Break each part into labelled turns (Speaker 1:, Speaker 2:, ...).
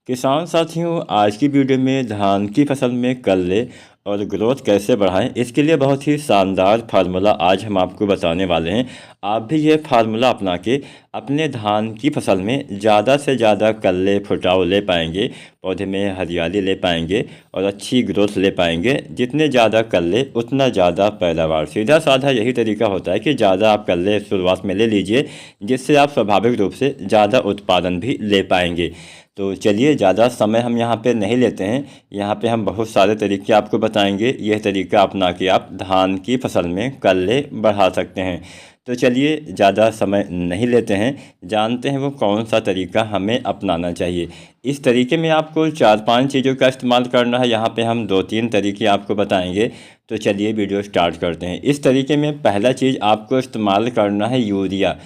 Speaker 1: किसान साथियों, आज की वीडियो में धान की फसल में कल्ले और ग्रोथ कैसे बढ़ाएं, इसके लिए बहुत ही शानदार फार्मूला आज हम आपको बताने वाले हैं। आप भी ये फार्मूला अपना के अपने धान की फसल में ज़्यादा से ज़्यादा कल्ले फुटाव ले पाएंगे, पौधे में हरियाली ले पाएंगे और अच्छी ग्रोथ ले पाएंगे। जितने ज़्यादा कल्ले उतना ज़्यादा पैदावार। सीधा साधा यही तरीका होता है कि ज़्यादा आप कल्ले शुरुआत में ले लीजिए, जिससे आप स्वाभाविक रूप से ज़्यादा उत्पादन भी ले पाएंगे। तो चलिए, ज़्यादा समय हम यहाँ पे नहीं लेते हैं। यहाँ पे हम बहुत सारे तरीके आपको बताएंगे। यह तरीका अपना के आप धान की फसल में कल्ले बढ़ा सकते हैं। तो चलिए, ज़्यादा समय नहीं लेते हैं, जानते हैं वो कौन सा तरीका हमें अपनाना चाहिए। इस तरीके में आपको 4-5 चीज़ों का इस्तेमाल करना है। यहाँ पे हम 2-3 तरीके आपको बताएंगे। तो चलिए वीडियो स्टार्ट करते हैं। इस तरीके में पहला चीज़ आपको इस्तेमाल करना है यूरिया।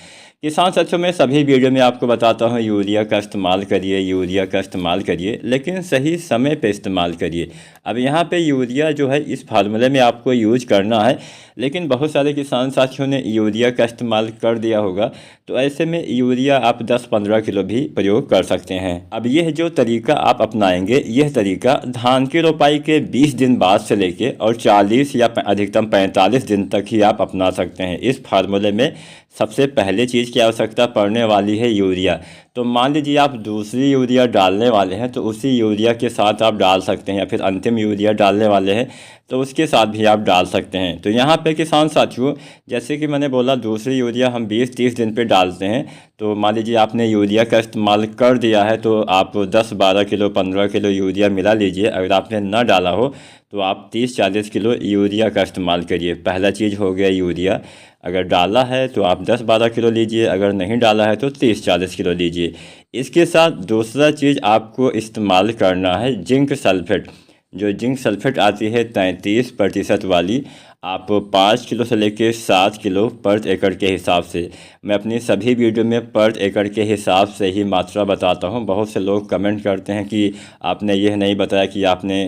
Speaker 1: किसान साथियों, मैं सभी वीडियो में आपको बताता हूँ यूरिया का इस्तेमाल करिए, यूरिया का इस्तेमाल करिए, लेकिन सही समय पे इस्तेमाल करिए। अब यहाँ पे यूरिया जो है इस फार्मूले में आपको यूज करना है, लेकिन बहुत सारे किसान साथियों ने यूरिया का इस्तेमाल कर दिया होगा। तो ऐसे में यूरिया आप 10-15 किलो भी प्रयोग कर सकते हैं। अब यह जो तरीका आप अपनाएंगे, यह तरीका धान की रोपाई के 20 दिन बाद से लेके और 40 या अधिकतम 45 दिन तक ही आप अपना सकते हैं। इस फार्मूले में सबसे पहले चीज़ की आवश्यकता पड़ने वाली है यूरिया। तो मान लीजिए आप दूसरी यूरिया डालने वाले हैं, तो उसी यूरिया के साथ आप डाल सकते हैं, या फिर अंतिम यूरिया डालने वाले हैं तो उसके साथ भी आप डाल सकते हैं। तो यहाँ पे किसान साथियों, जैसे कि मैंने बोला, दूसरी यूरिया हम 20-30 दिन पे डालते हैं। तो मान लीजिए आपने यूरिया का इस्तेमाल कर दिया है, तो आप 10-12 किलो 15 किलो यूरिया मिला लीजिए। अगर आपने ना डाला हो तो आप 30-40 किलो यूरिया का इस्तेमाल करिए। पहला चीज़ हो गया यूरिया। अगर डाला है तो आप 10-12 किलो लीजिए, अगर नहीं डाला है तो 30-40 किलो लीजिए। इसके साथ दूसरा चीज़ आपको इस्तेमाल करना है जिंक सल्फेट। जो जिंक सल्फेट आती है 33% वाली, आप 5 किलो से लेकर 7 किलो पर एकड़ के हिसाब से। मैं अपनी सभी वीडियो में पर एकड़ के हिसाब से ही मात्रा बताता हूं। बहुत से लोग कमेंट करते हैं कि आपने यह नहीं बताया कि आपने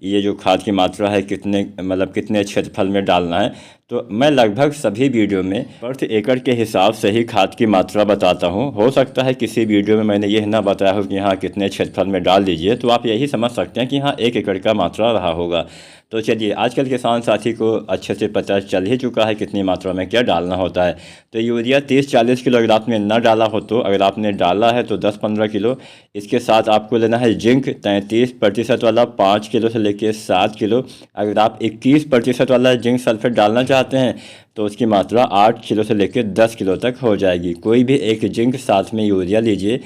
Speaker 1: ये जो खाद की मात्रा है कितने क्षेत्रफल में डालना है। तो मैं लगभग सभी वीडियो में प्रति एकड़ के हिसाब से ही खाद की मात्रा बताता हूं। हो सकता है किसी वीडियो में मैंने यह ना बताया हो कि यहाँ कितने क्षेत्रफल में डाल दीजिए, तो आप यही समझ सकते हैं कि यहाँ 1 एकड़ का मात्रा रहा होगा। तो चलिए, आजकल किसान साथी को अच्छे से पता चल ही चुका है कितनी मात्रा में क्या डालना होता है। तो यूरिया 30-40 किलो अगर आपने ना डाला हो, तो अगर आपने डाला है तो 10-15 किलो। इसके साथ आपको लेना है जिंक 33% वाला, 5 किलो से लेकर 7 किलो। अगर आप 21% वाला जिंक सल्फेट डालना चाहते हैं तो उसकी मात्रा 8 किलो से लेकर 10 किलो तक हो जाएगी। कोई भी एक जिंक साथ में यूरिया लीजिए।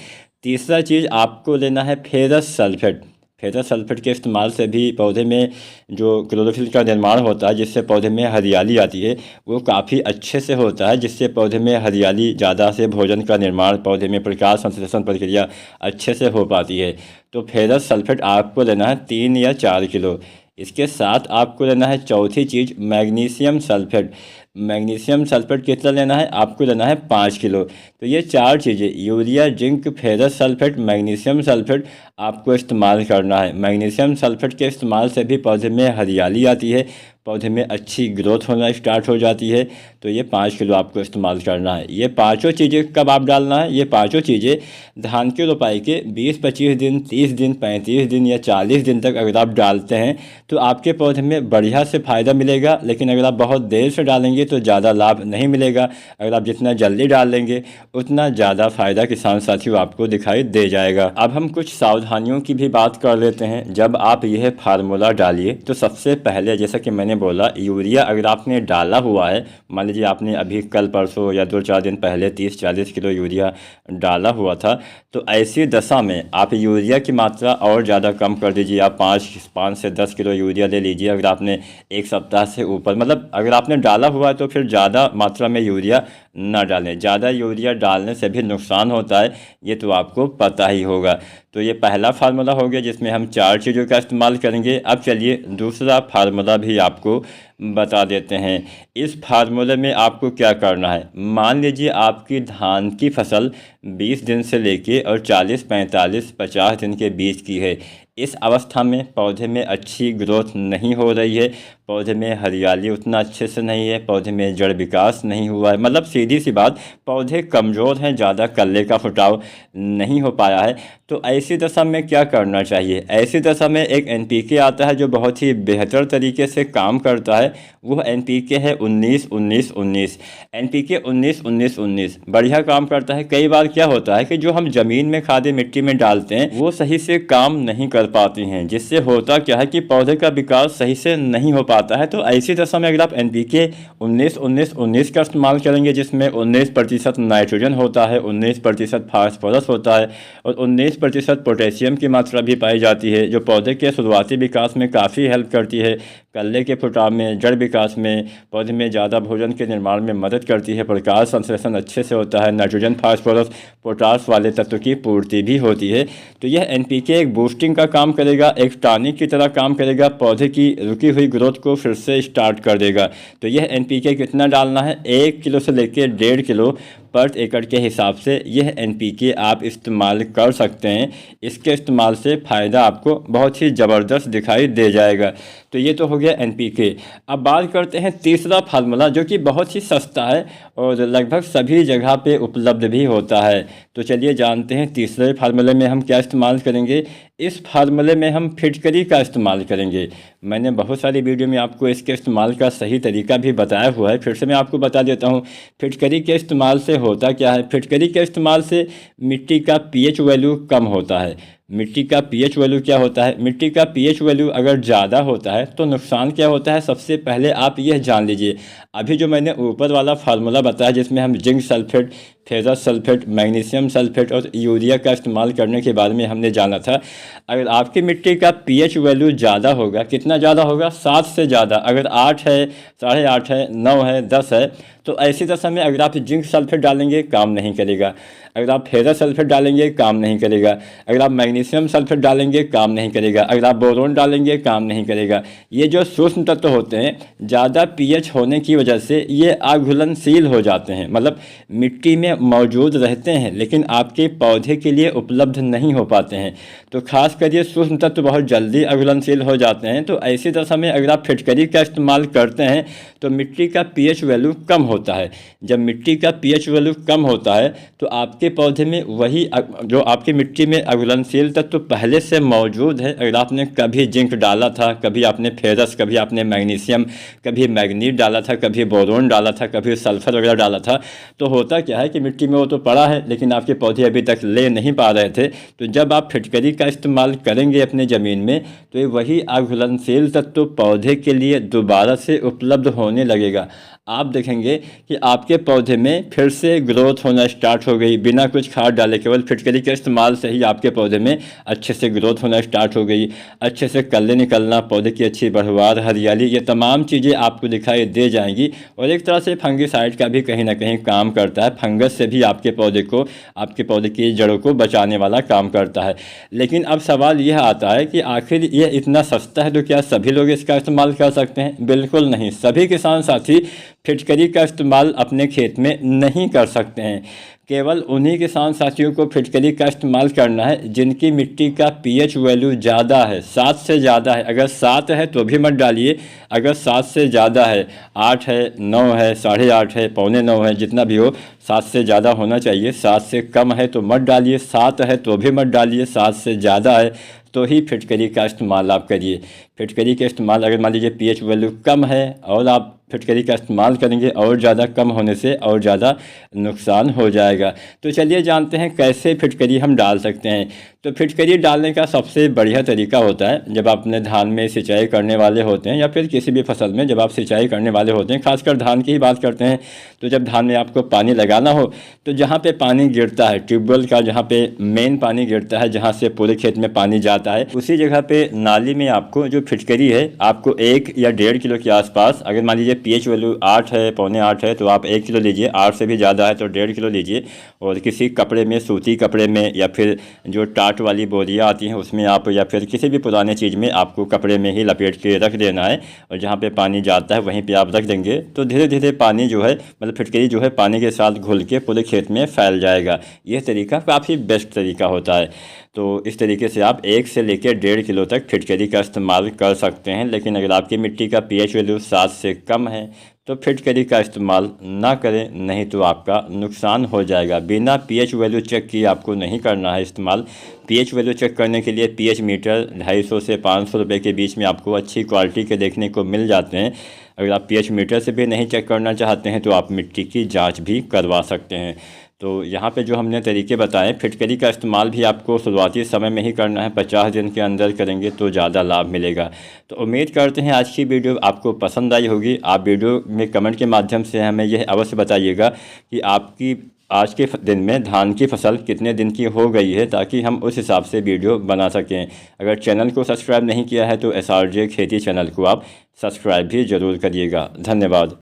Speaker 1: तीसरा चीज़ आपको लेना है फेरस सल्फेट। फेरस सल्फेट के इस्तेमाल से भी पौधे में जो क्लोरोफिल का निर्माण होता है, जिससे पौधे में हरियाली आती है, वो काफ़ी अच्छे से होता है। जिससे पौधे में हरियाली ज़्यादा से भोजन का निर्माण, पौधे में प्रकाश संश्लेषण प्रक्रिया अच्छे से हो पाती है। तो फेरस सल्फेट आपको लेना है 3 या 4 किलो। इसके साथ आपको लेना है चौथी चीज़ मैग्नीशियम सल्फेट। मैग्नीशियम सल्फेट कितना लेना है? आपको लेना है 5 किलो। तो ये 4 चीज़ें, urea, zinc, ferrous sulphate, magnesium sulphate, आपको इस्तेमाल करना है। मैग्नीशियम सल्फेट के इस्तेमाल से भी पौधे में हरियाली आती है, पौधे में अच्छी ग्रोथ होना स्टार्ट हो जाती है। तो ये 5 किलो आपको इस्तेमाल करना है। ये पाँचों चीज़ें कब आप डालना है? ये पाँचों चीज़ें धान की रोपाई के 20-25 दिन, 30 दिन, 35 दिन या 40 दिन तक अगर आप डालते हैं तो आपके पौधे में बढ़िया से फ़ायदा मिलेगा। लेकिन अगर आप बहुत देर से डालेंगे तो ज़्यादा लाभ नहीं मिलेगा। अगर आप जितना जल्दी डाल लेंगे उतना ज़्यादा फ़ायदा किसान साथियों आपको दिखाई दे जाएगा। अब हम कुछ सावधानियों की भी बात कर लेते हैं। जब आप यह फार्मूला डालिए तो सबसे पहले, जैसा कि मैंने बोला, यूरिया अगर आपने डाला हुआ है, मान लीजिए आपने अभी कल परसों या 2-4 दिन पहले 30-40 किलो यूरिया डाला हुआ था, तो ऐसी दशा में आप यूरिया की मात्रा और ज़्यादा कम कर दीजिए। आप 5 से 10 किलो यूरिया ले लीजिए। अगर आपने 1 सप्ताह से ऊपर, अगर आपने डाला हुआ है तो फिर ज़्यादा मात्रा में यूरिया ना डालें। ज़्यादा यूरिया डालने से भी नुकसान होता है, ये तो आपको पता ही होगा। तो ये पहला फार्मूला हो गया जिसमें हम 4 चीज़ों का इस्तेमाल करेंगे। अब चलिए दूसरा फार्मूला भी आपको बता देते हैं। इस फार्मूले में आपको क्या करना है? मान लीजिए आपकी धान की फसल 20 दिन से लेके और 40, 45, 50 दिन के बीच की है। इस अवस्था में पौधे में अच्छी ग्रोथ नहीं हो रही है, पौधे में हरियाली उतना अच्छे से नहीं है, पौधे में जड़ विकास नहीं हुआ है, मतलब सीधी सी बात, पौधे कमज़ोर हैं, ज़्यादा कल्ले का फुटाव नहीं हो पाया है। तो ऐसी दशा में क्या करना चाहिए? ऐसी दशा में एक एनपीके आता है जो बहुत ही बेहतर तरीके से काम करता है। वो एनपीके है 19-19-19। एनपीके 19-19-19 बढ़िया काम करता है। कई बार क्या होता है कि जो हम ज़मीन में खादें मिट्टी में डालते हैं वो सही से काम नहीं कर पाती हैं, जिससे होता क्या है कि पौधे का विकास सही से नहीं हो पाता है। तो ऐसी दशा में अगर आप एनपीके 19-19-19 का इस्तेमाल करेंगे, जिसमें 19% नाइट्रोजन होता है, 19% फास्फोरस होता है और 19% पोटेशियम की मात्रा भी पाई जाती है, जो पौधे के शुरुआती विकास में काफ़ी हेल्प करती है, कल्ले के फुटाव में, जड़ विकास में, पौधे में ज़्यादा भोजन के निर्माण में मदद करती है, प्रकाश संश्लेषण अच्छे से होता है, नाइट्रोजन फास्फोरस पोटास वाले तत्व की पूर्ति भी होती है। तो यह एनपीके एक बूस्टिंग का काम करेगा, एक टॉनिक की तरह काम करेगा, पौधे की रुकी हुई ग्रोथ को फिर से स्टार्ट कर देगा। तो यह एनपीके कितना डालना है? 1 किलो से लेकर 1.5 किलो पर एकड़ के हिसाब से यह एनपीके आप इस्तेमाल कर सकते हैं। इसके इस्तेमाल से फ़ायदा आपको बहुत ही ज़बरदस्त दिखाई दे जाएगा। तो ये तो हो गया एनपीके। अब बात करते हैं तीसरा फार्मूला, जो कि बहुत ही सस्ता है और लगभग सभी जगह पे उपलब्ध भी होता है। तो चलिए जानते हैं तीसरे फार्मूले में हम क्या इस्तेमाल करेंगे। इस फार्मूले में हम फिटकरी का इस्तेमाल करेंगे। मैंने बहुत सारी वीडियो में आपको इसके इस्तेमाल का सही तरीका भी बताया हुआ है, फिर से मैं आपको बता देता हूँ। फिटकरी के इस्तेमाल से होता क्या है? फिटकरी के इस्तेमाल से मिट्टी का पीएच वैल्यू कम होता है। मिट्टी का पीएच वैल्यू क्या होता है? मिट्टी का पीएच वैल्यू अगर ज़्यादा होता है तो नुकसान क्या होता है? सबसे पहले आप यह जान लीजिए। अभी जो मैंने ऊपर वाला फार्मूला बताया, जिसमें हम zinc sulphate, ferrous sulphate, magnesium sulphate और यूरिया का इस्तेमाल करने के बारे में हमने जाना था। अगर आपकी मिट्टी का पीएच वैल्यू ज़्यादा होगा, कितना ज़्यादा होगा? 7 से ज़्यादा। अगर 8 है, 8.5 है, 9 है, 10 है, तो ऐसी दशा में अगर आप जिंक सल्फेट डालेंगे काम नहीं करेगा। अगर आप फेरस सल्फेट डालेंगे काम नहीं करेगा। अगर आप मैग्नीशियम सल्फेट डालेंगे काम नहीं करेगा। अगर आप बोरोन डालेंगे काम नहीं करेगा। ये जो सूक्ष्म तत्व होते हैं, ज़्यादा पीएच होने की वजह से ये अघुलनशील हो जाते हैं, मतलब मिट्टी में मौजूद रहते हैं लेकिन आपके पौधे के लिए उपलब्ध नहीं हो पाते हैं। तो खासकर ये सूक्ष्म तत्व बहुत जल्दी अघुलनशील हो जाते हैं। तो ऐसी दशा में अगर आप फिटकरी का इस्तेमाल करते हैं तो मिट्टी का पीएच वैल्यू कम होता है। जब मिट्टी का पीएच वैल्यू कम होता है तो आपके पौधे में वही जो आपकी मिट्टी में अघुलनशील तत्व पहले से मौजूद है, अगर आपने कभी जिंक डाला था, कभी आपने फेरस, कभी आपने मैग्नीशियम, कभी मैग्नीट डाला था, कभी बोरोन डाला था, कभी सल्फर वगैरह डाला था, तो होता क्या है कि मिट्टी में वो तो पड़ा है लेकिन आपके पौधे अभी तक ले नहीं पा रहे थे। तो जब आप फिटकरी का इस्तेमाल करेंगे अपने ज़मीन में तो ये वही अघुलनशील तत्व पौधे के लिए दोबारा से उपलब्ध होने लगेगा। आप देखेंगे कि आपके पौधे में फिर से ग्रोथ होना स्टार्ट हो गई, बिना कुछ खाद डाले, केवल फिटकरी के इस्तेमाल से ही आपके पौधे में अच्छे से ग्रोथ होना स्टार्ट हो गई, अच्छे से कल्ले निकलना, पौधे की अच्छी बढ़वार, हरियाली, ये तमाम चीज़ें आपको दिखाई दे जाएंगी। और एक तरह से फंगिसाइड का भी कहीं ना कहीं काम करता है, फंगस से भी आपके पौधे को, आपके पौधे की जड़ों को बचाने वाला काम करता है। लेकिन अब सवाल यह आता है कि आखिर ये इतना सस्ता है तो क्या सभी लोग इसका इस्तेमाल कर सकते हैं? बिल्कुल नहीं। सभी किसान साथी फिटकरी का इस्तेमाल अपने खेत में नहीं कर सकते हैं। केवल उन्हीं किसान साथियों को फिटकरी का इस्तेमाल करना है जिनकी मिट्टी का पीएच वैल्यू ज़्यादा है, 7 से ज़्यादा है। अगर 7 है तो भी मत डालिए, अगर 7 से ज़्यादा है, 8 है, 9 है, 8.5 है, 8.25 है, जितना भी हो, 7 से ज़्यादा होना चाहिए। 7 से कम है तो मत डालिए, 7 है तो भी मत डालिए, 7 से ज़्यादा है तो ही फिटकरी का इस्तेमाल आप करिए। फिटकरी के इस्तेमाल, अगर मान लीजिए पीएच वैल्यू कम है और आप फिटकरी का इस्तेमाल करेंगे, और ज़्यादा कम होने से और ज़्यादा नुकसान हो जाएगा। तो चलिए जानते हैं कैसे फिटकरी हम डाल सकते हैं। तो फिटकरी डालने का सबसे बढ़िया तरीका होता है, जब आप अपने धान में सिंचाई करने वाले होते हैं या फिर किसी भी फसल में जब आप सिंचाई करने वाले होते हैं, खासकर धान की ही बात करते हैं, तो जब धान में आपको पानी लगाना हो तो जहाँ पे पानी गिरता है, ट्यूबवेल का जहाँ पे मेन पानी गिरता है, जहाँ से पूरे खेत में पानी जाता है, उसी जगह पे नाली में आपको जो फिटकरी है, आपको 1 या 1.5 किलो के आसपास, अगर मान लीजिए पीएच वैल्यू 8 है, 8.25 है, तो आप 1 किलो लीजिए, 8 से भी ज़्यादा है तो 1.5 किलो लीजिए, और किसी कपड़े में, सूती कपड़े में या फिर जो टाट काट वाली बोरियाँ आती हैं उसमें आप या फिर किसी भी पुराने चीज़ में आपको कपड़े में ही लपेट के रख देना है और जहाँ पे पानी जाता है वहीं पे आप रख देंगे तो धीरे धीरे पानी जो है मतलब फिटकरी जो है पानी के साथ घुल के पूरे खेत में फैल जाएगा। यह तरीका काफ़ी बेस्ट तरीका होता है। तो इस तरीके से आप 1 से लेकर 1.5 किलो तक फिटकरी का इस्तेमाल कर सकते हैं। लेकिन अगर आपकी मिट्टी का पीएच वैल्यू 7 से कम है तो फिटकरी का इस्तेमाल ना करें, नहीं तो आपका नुकसान हो जाएगा। बिना पीएच वैल्यू चेक किए आपको नहीं करना है इस्तेमाल। पीएच वैल्यू चेक करने के लिए पीएच मीटर 250 से 500 रुपये के बीच में आपको अच्छी क्वालिटी के देखने को मिल जाते हैं। अगर आप पीएच मीटर से भी नहीं चेक करना चाहते हैं तो आप मिट्टी की जाँच भी करवा सकते हैं। तो यहाँ पे जो हमने तरीके बताए, फिटकरी का इस्तेमाल भी आपको शुरुआती समय में ही करना है, 50 दिन के अंदर करेंगे तो ज़्यादा लाभ मिलेगा। तो उम्मीद करते हैं आज की वीडियो आपको पसंद आई होगी। आप वीडियो में कमेंट के माध्यम से हमें यह अवश्य बताइएगा कि आपकी आज के दिन में धान की फसल कितने दिन की हो गई है, ताकि हम उस हिसाब से वीडियो बना सकें। अगर चैनल को सब्सक्राइब नहीं किया है तो SRJ खेती चैनल को आप सब्सक्राइब भी ज़रूर करिएगा। धन्यवाद।